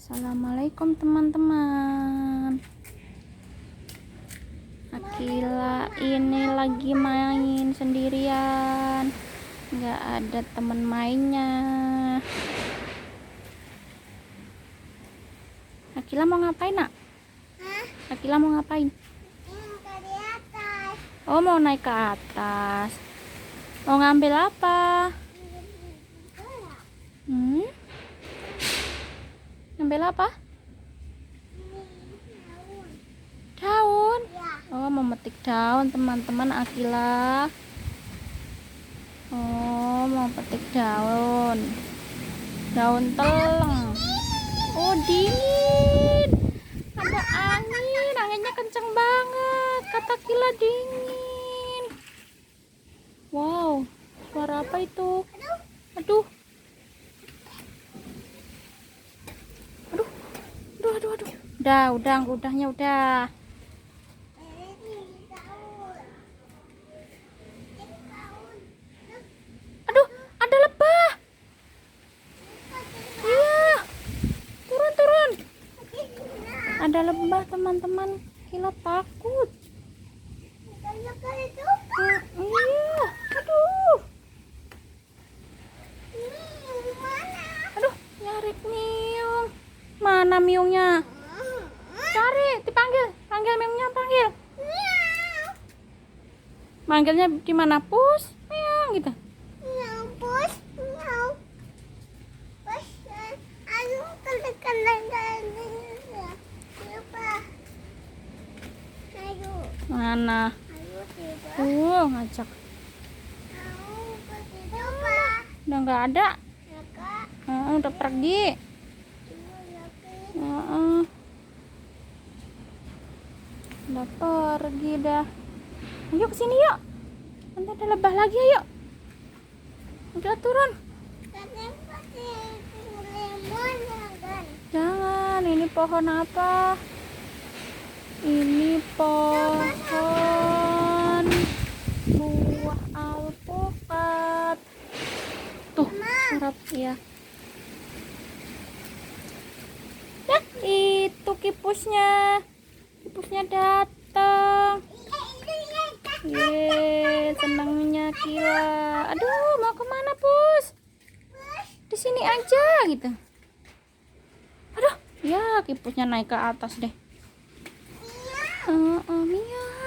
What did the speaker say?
Assalamualaikum teman-teman. Akila ini lagi main sendirian, nggak ada teman mainnya. Akila mau ngapain, nak? Akila mau ngapain? Di atas. Oh, mau naik ke atas. Mau ngambil apa? Ngambil apa? Daun. Oh, mau metik daun teman-teman. Akila. Oh, mau petik daun. Daun teleng. Oh, dingin. Ada angin. Anginnya kenceng banget. Kata Akila dingin. Wow, suara apa itu? Aduh. Aduh. Udahnya udah. Aduh, ada lebah. Iya. Turun. Ada lebah, teman-teman. Akila takut. Iya. Aduh, nyari miung. Mana miungnya? Cari, dipanggil. Panggil miungnya, panggil. Manggilnya di mana? Pus, miung gitu. Mana? Ngajak. Udah nggak ada. Udah pergi. Udah pergi dah. Ayo kesini yuk. Nanti ada lebah lagi, ayo. Udah turun. Jangan, ini pohon apa? Ini pohon buah alpukat. Tuh, serap ya. Nah, itu kipusnya. Kipusnya datang. Yeay, senangnya Akila. Aduh, mau kemana, Pus? Di sini aja gitu. Aduh, ya kipusnya naik ke atas deh. Mia.